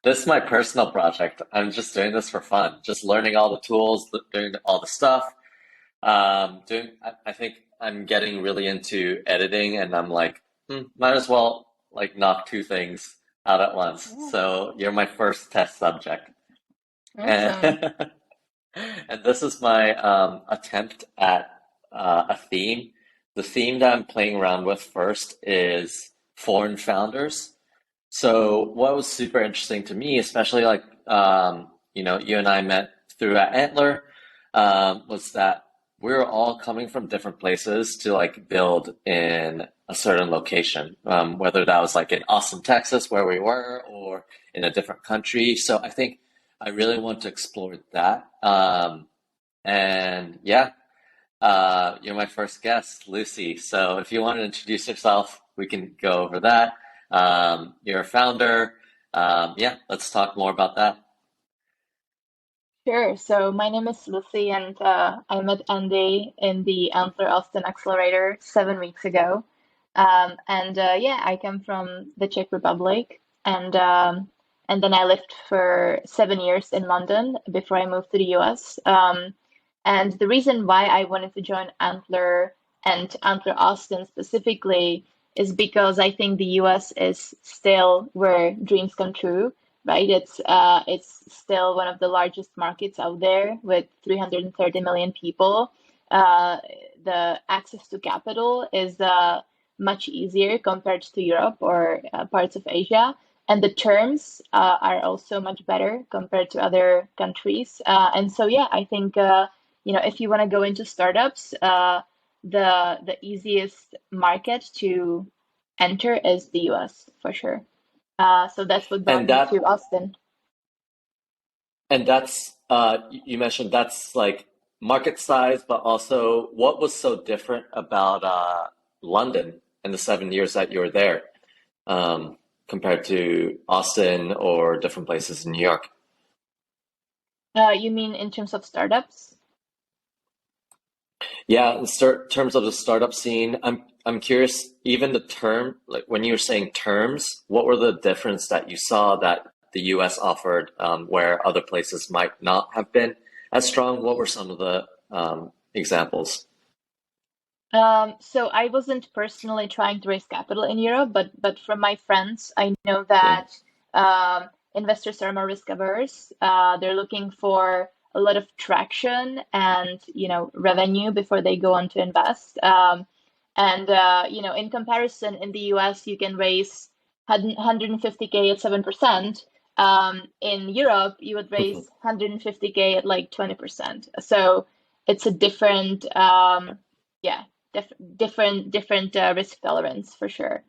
This is my personal project. I'm just doing this for fun, just learning all the tools, doing all the stuff. I think I'm getting really into editing, and I'm like, might as well like knock two things out at once. Yeah, So you're my first test subject, and awesome. and this is my attempt at a theme. The theme that I'm playing around with first is foreign founders. So what was super interesting to me, especially like you and I met through at Antler, was that we were all coming from different places to like build in a certain location, whether that was like in Austin, Texas, where we were, or in a different country. So I think I really want to explore that. And yeah, you're my first guest, Lucy. So if you want to introduce yourself, we can go over that. You're a founder. Yeah, let's talk more about that. Sure. So my name is Lucy, and I met Andy in the Antler Austin Accelerator 7 weeks ago. And yeah, I come from the Czech Republic, and then I lived for 7 years in London before I moved to the US. And the reason why I wanted to join Antler and Antler Austin specifically is because I think the US is still where dreams come true, right? It's still one of the largest markets out there with 330 million people. Uh, the access to capital is much easier compared to Europe or parts of Asia. And the terms are also much better compared to other countries. And so, yeah, I think if you want to go into startups, the easiest market to enter is the US for sure. So that's what brought And me that to Austin. and that's you mentioned that's like market size, but also what was so different about London in the 7 years that you were there, compared to Austin or different places in New York? You mean in terms of startups? Yeah, in terms of the startup scene, I'm curious, even the term, like when you were saying terms, what were the difference that you saw that the US offered, where other places might not have been as strong? What were some of the examples? So I wasn't personally trying to raise capital in Europe, but from my friends, I know Yeah. that investors are more risk averse. They're looking for a lot of traction and revenue before they go on to invest. And in comparison, in the US, you can raise 150K at 7%. In Europe, you would raise 150K at like 20%. So it's a different, yeah different risk tolerance for sure.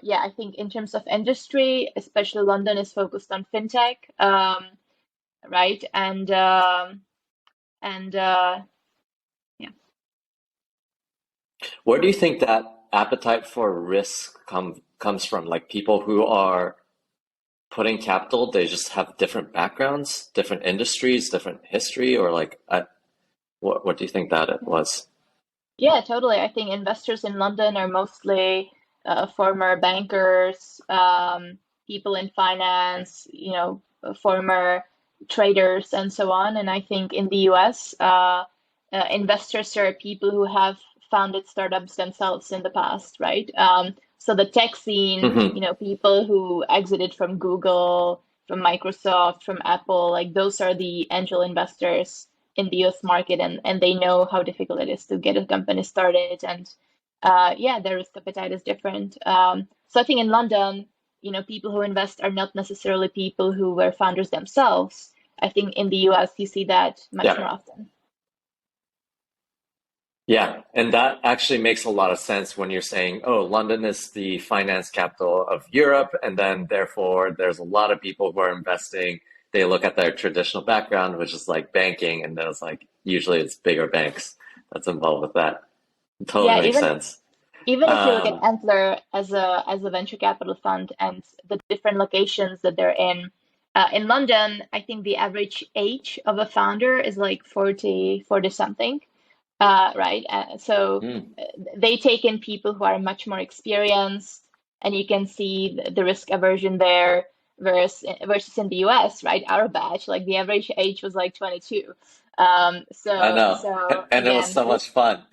Yeah, I think in terms of industry, especially London is focused on fintech, right? And yeah. Where do you think that appetite for risk comes from? Like people who are putting capital, they just have different backgrounds, different industries, different history, or like what do you think that it was? Yeah, totally. I think investors in London are mostly former bankers, people in finance, former traders, and so on. And I think in the US, investors are people who have founded startups themselves in the past, right? So the tech scene, Hmm. people who exited from Google, from Microsoft, from Apple, like those are the angel investors in the US market, and they know how difficult it is to get a company started. And yeah, their risk appetite is different. So I think in London, people who invest are not necessarily people who were founders themselves. I think in the US, you see that much Yeah. more often. Yeah, and that actually makes a lot of sense when you're saying, oh, London is the finance capital of Europe, and then therefore there's a lot of people who are investing. They look at their traditional background, which is like banking, and then it's like usually it's bigger banks that's involved with that. It totally Yeah, makes even sense. even if you look at Um, Antler as a venture capital fund and the different locations that they're in London, I think the average age of a founder is like 40 something. Right? So mm, they take in people who are much more experienced, and you can see the risk aversion there versus in the US, right? Our batch, like the average age was like 22. I know. So And it was again, so much fun.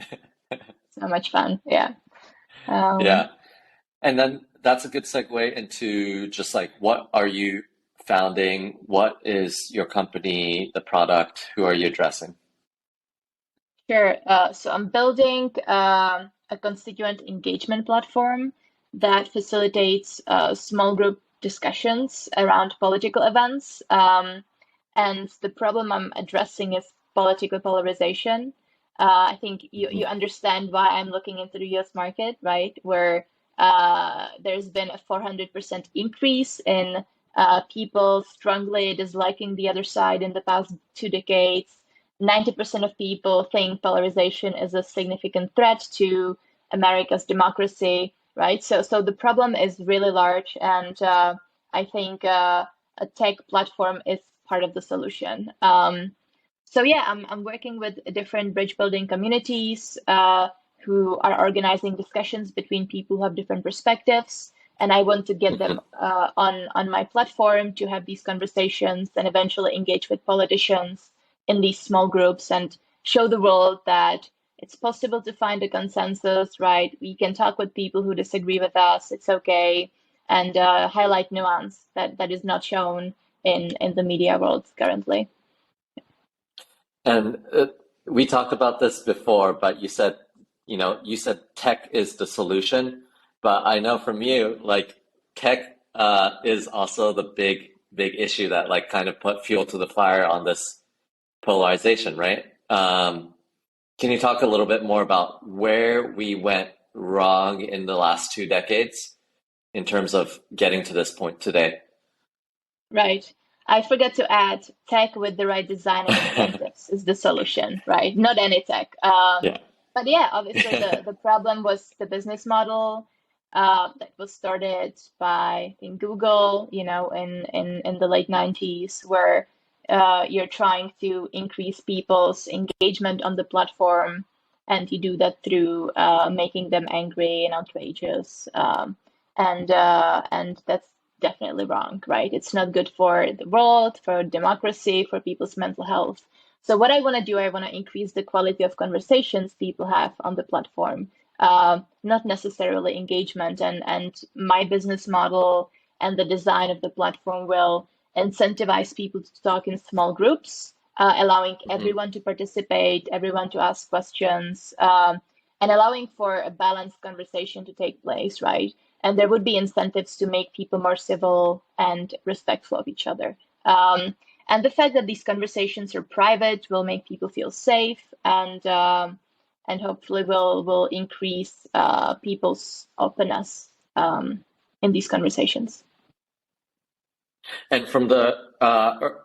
so much fun. Yeah. Um, Yeah. And then that's a good segue into just like what are you founding? What is your company, the product? Who are you addressing? Sure. So I'm building a constituent engagement platform that facilitates small group discussions around political events. And the problem I'm addressing is political polarization. I think you Mhm. understand why I'm looking into the US market, right? Where there's been a 400% increase in people strongly disliking the other side in the past 2 decades. 90% of people think polarization is a significant threat to America's democracy, right? So the problem is really large, and I think a tech platform is part of the solution. So yeah, I'm working with different bridge building communities who are organizing discussions between people who have different perspectives, and I want to get them Mhm. on my platform to have these conversations and eventually engage with politicians in these small groups and show the world that it's possible to find a consensus, right? We can talk with people who disagree with us. It's okay, and highlight nuance that is not shown in the media world currently. And we talked about this before, but you said tech is the solution. But I know from you, like tech is also the big issue that like kind of put fuel to the fire on this polarization, right? Can you talk a little bit more about where we went wrong in the last 2 decades in terms of getting to this point today? Right. I forgot to add tech with the right design and incentives is the solution, right? Not any tech. Yeah. But yeah, obviously the problem was the business model that was started by I think Google, in the late 90s, where you're trying to increase people's engagement on the platform, and you do that through making them angry and outrageous. And that's definitely wrong, right? It's not good for the world, for democracy, for people's mental health. So what I want to do, I want to increase the quality of conversations people have on the platform, not necessarily engagement. And my business model and the design of the platform will incentivize people to talk in small groups, allowing Mhm. everyone to participate, everyone to ask questions, and allowing for a balanced conversation to take place, right? And there would be incentives to make people more civil and respectful of each other. And the fact that these conversations are private will make people feel safe, and hopefully will increase people's openness in these conversations. And from the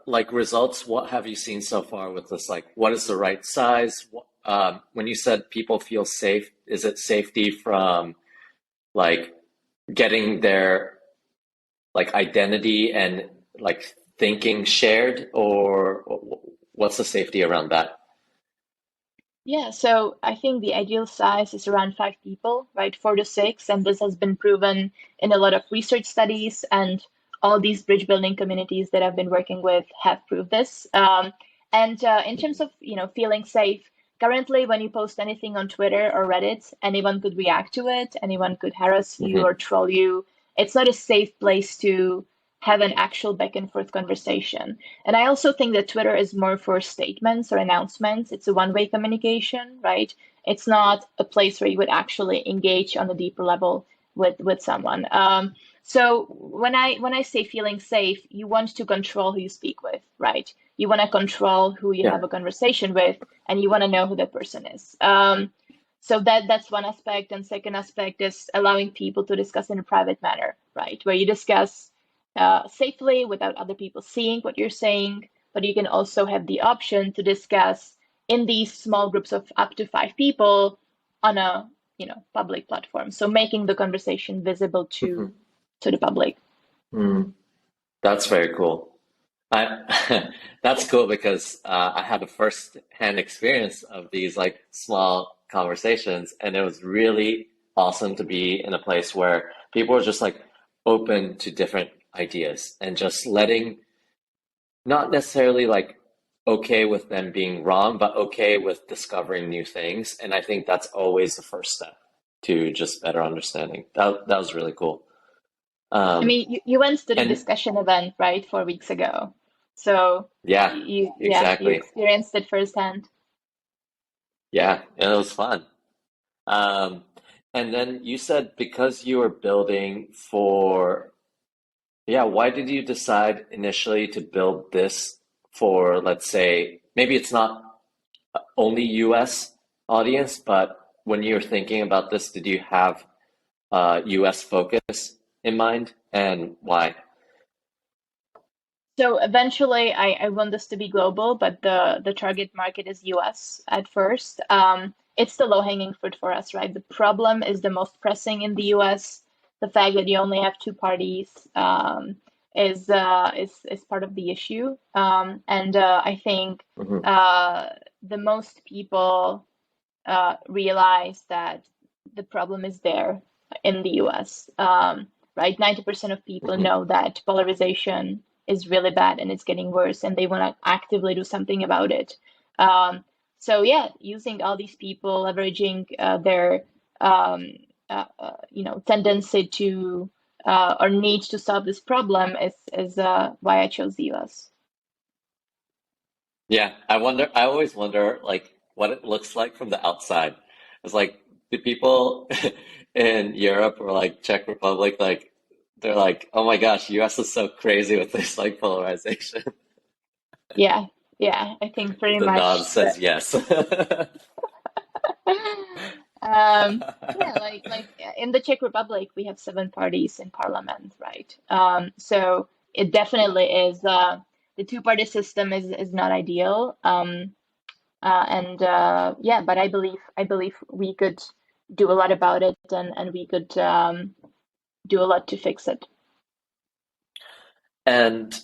like results, what have you seen so far with this? Like, what is the right size? When you said people feel safe, is it safety from like getting their like identity and like thinking shared, or what's the safety around that? Yeah, so I think the ideal size is around 5 people, right? 4 to 6. And this has been proven in a lot of research studies, and all these bridge building communities that I've been working with have proved this. And in terms of, feeling safe, currently when you post anything on Twitter or Reddit, anyone could react to it, anyone could harass you or Hmm. troll you. It's not a safe place to have an actual back and forth conversation. And I also think that Twitter is more for statements or announcements. It's a one-way communication, right? It's not a place where you would actually engage on a deeper level with someone. So when I say feeling safe, you want to control who you speak with, right? You want to control who you Yeah. have a conversation with, and you want to know who that person is. So that's one aspect, and second aspect is allowing people to discuss in a private manner, right? Where you discuss safely without other people seeing what you're saying, but you can also have the option to discuss in these small groups of up to 5 people on a public platform. So making the conversation visible Hmm. to the public. Mm, that's very cool. I that's cool because I had a first-hand experience of these like small conversations, and it was really awesome to be in a place where People are just like open to different ideas and just letting, not necessarily like okay with them being wrong, but okay with discovering new things. And I think that's always the first step to just better understanding. That was really cool. I Um, mean, you went to the and discussion event, right, 4 weeks ago. So yeah, yeah, you exactly. experienced it firsthand. Yeah, and it was fun. Um, and then you said because you were building for, yeah, why did you decide initially to build this for, let's say, maybe it's not only US audience, but when you're thinking about this, did you have US focus in mind and why? So eventually, I want this to be global, but the target market is US at first. It's the low-hanging fruit for us, right? The problem is the most pressing in the US. The fact that you only have two parties is part of the issue. And I think Hmm. uh, the most people realize that the problem is there in the US. Right? 90% of people Hmm. know that polarization is really bad and it's getting worse, and they want to actively do something about it. Um, so, yeah, using all these people, leveraging their tendency to or need to solve this problem is why I chose the US. Yeah, I always wonder like what it looks like from the outside. It's like the people in Europe or like Czech Republic, like they're like, oh my gosh, US is so crazy with this like polarization. Yeah, yeah, I think pretty The nod much says yes. Yeah, like in the Czech Republic, we have seven parties in parliament, right? So it definitely is. The two-party system is not ideal. And yeah, but I believe we could do a lot about it, and we could do a lot to fix it. And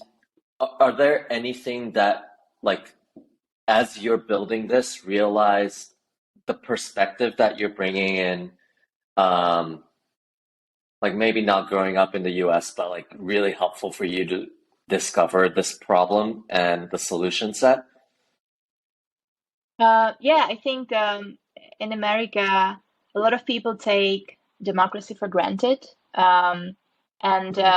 are there anything that like as you're building this, realize the perspective that you're bringing in, um, like maybe not growing up in the US, but like really helpful for you to discover this problem and the solution set? Yeah, I think in America, a lot of people take democracy for granted. And Hmm.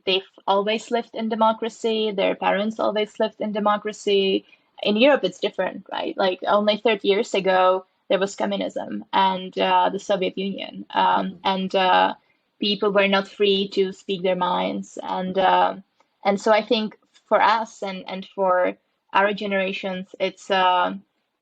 they've always lived in democracy. Their parents always lived in democracy. In Europe, it's different, right? Like only 30 years ago, there was communism and the Soviet Union, Hmm. and people were not free to speak their minds. And so I think for us and for our generations, it's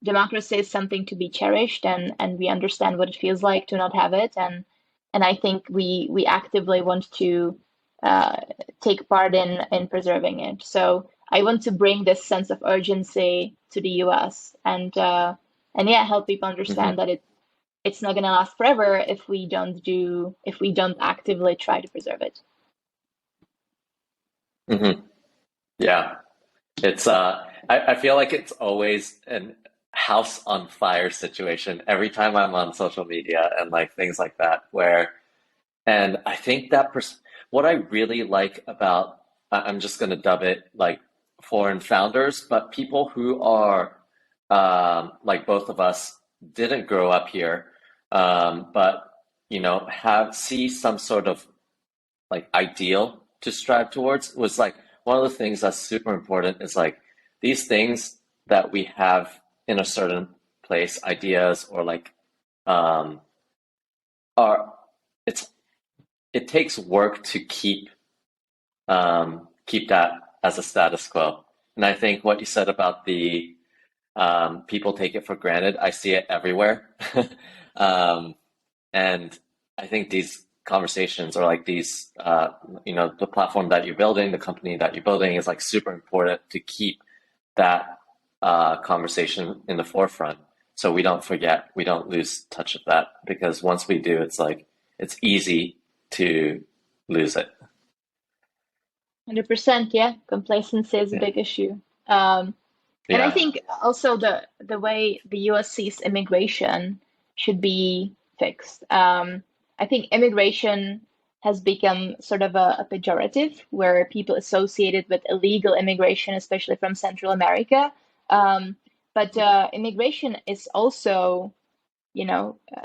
democracy is something to be cherished, and we understand what it feels like to not have it, and I think we actively want to uh, take part in preserving it. So I want to bring this sense of urgency to the US, and yeah, help people understand Hmm. that it's not going to last forever if we don't actively try to preserve it. Hmm. Yeah. It's I feel like it's always an house on fire situation every time I'm on social media and like things like that where and I think that what I really like about I'm just going to dub it like foreign founders, but people who are like both of us didn't grow up here, but have see some sort of like ideal to strive towards was like one of the things that's super important is like these things that we have in a certain place, ideas or like um are it's it takes work to keep that as a status quo. And I think what you said about the people take it for granted, I see it everywhere. um, and I think these conversations or like these, the platform that you're building, the company that you're building is like super important to keep that conversation in the forefront. So we don't forget, we don't lose touch of that because once we do, it's like it's easy to lose it. 100%, yeah. Complacency is a Yeah. big issue. Um, and I Yeah. think also the way the US sees immigration should be fixed. I think immigration has become sort of a pejorative where people associate it with illegal immigration, especially from Central America. Um, but immigration is also,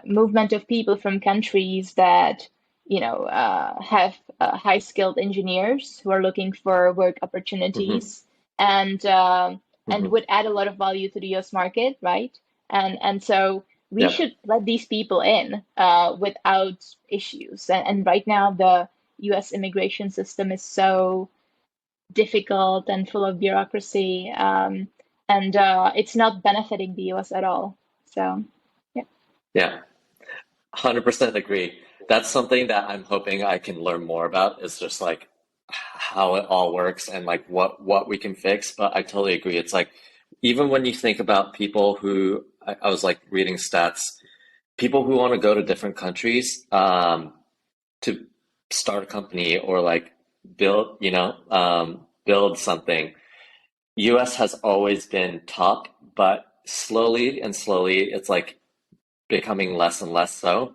movement of people from countries that, have high skilled engineers who are looking for work Hmm. opportunities and Hmm. would add a lot of value to the US market, right? And so we Yep. should let these people in without issues. And right now, the US immigration system is so difficult and full of bureaucracy, and it's not benefiting the US at all. So, yeah. Yeah. 100% agree. That's something that I'm hoping I can learn more about is just like how it all works and like what we can fix. But I totally agree. It's like even when you think about people who I was like reading stats, people who want to go to different countries to start a company or like build, build something. US has always been top, but slowly and slowly it's like becoming less and less so.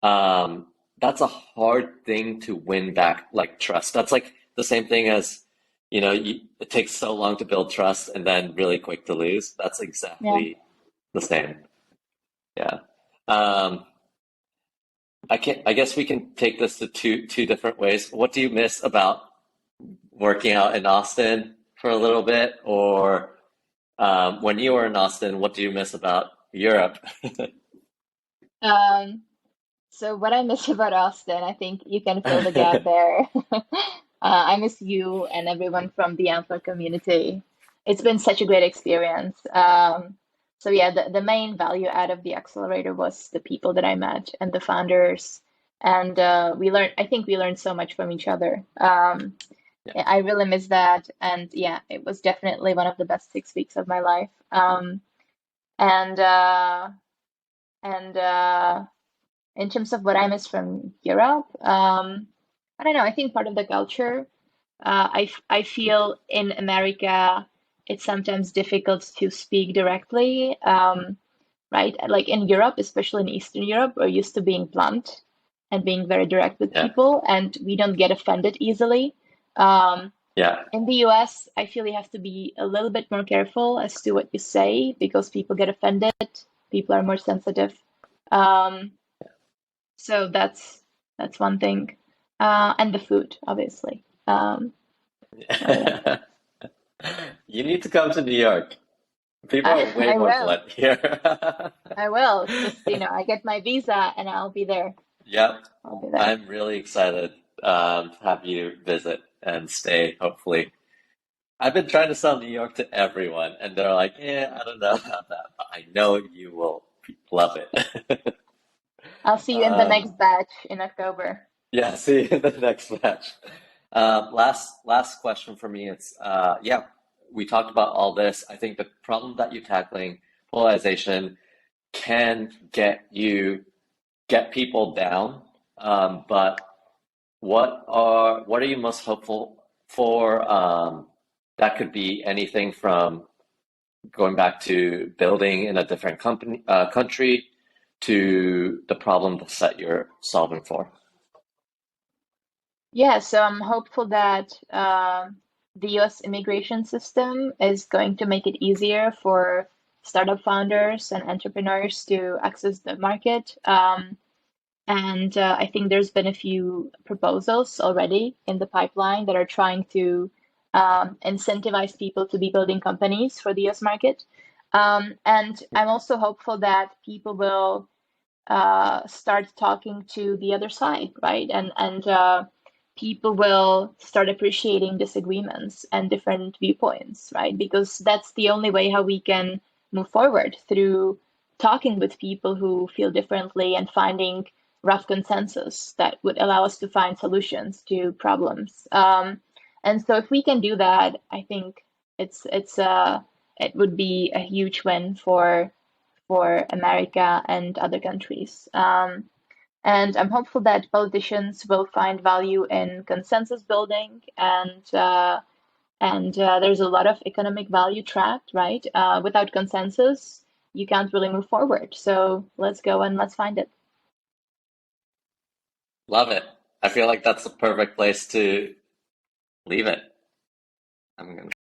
Um, that's a hard thing to win back, like trust. That's like the same thing as, it takes so long to build trust and then really quick to lose. That's Yeah. exactly the same. Yeah. Um, I guess we can take this to two different ways. What do you miss about working out in Austin for a little bit? Or when you were in Austin, what do you miss about Europe? Um, so what I miss about Austin, I think you can fill the gap there. I miss you and everyone from the Antler community. It's been such a great experience. So yeah, the main value add of the accelerator was the people that I met and the founders. And I think we learned so much from each other. Yeah. I really miss that. And yeah, it was definitely one of the best 6 weeks of my life. And and In terms of what I miss from Europe, I don't know. I think part of the culture. I feel in America, it's sometimes difficult to speak directly, right? Like in Europe, especially in Eastern Europe, we're used to being blunt and being very direct with Yeah. people, and we don't get offended easily. Um, Yeah. in the US, I feel you have to be a little bit more careful as to what you say because people get offended. People are more sensitive. Um, so that's one thing. And the food, obviously. So yeah, You need to come to New York. People are way I more will. blunt here. I will. Just, I get my visa and I'll be there. Yep. I'll be there. I'm really excited to have you visit and stay, hopefully. I've been trying to sell New York to everyone, and they're like, yeah, I don't know about that, but I know you will love it. I'll see you in the Um, next batch in October. yeah, see you in the next match. Last question for me. It's yeah, we talked about all this. I think the problem that you're tackling, polarization, can get people down. But what are you most hopeful for? That could be anything from going back to building in a different country to the problem that you're solving for. Yeah, so I'm hopeful that the US immigration system is going to make it easier for startup founders and entrepreneurs to access the market. And I think there's been a few proposals already in the pipeline that are trying to incentivize people to be building companies for the US market. And I'm also hopeful that people will start talking to the other side, right? And people will start appreciating disagreements and different viewpoints, right? Because that's the only way how we can move forward through talking with people who feel differently and finding rough consensus that would allow us to find solutions to problems. And so if we can do that, I think it would be a huge win for America and other countries. And I'm hopeful that politicians will find value in consensus building, and there's a lot of economic value trapped, right? Without consensus, you can't really move forward. So let's go and let's find it. Love it. I feel like that's the perfect place to leave it. I'm gonna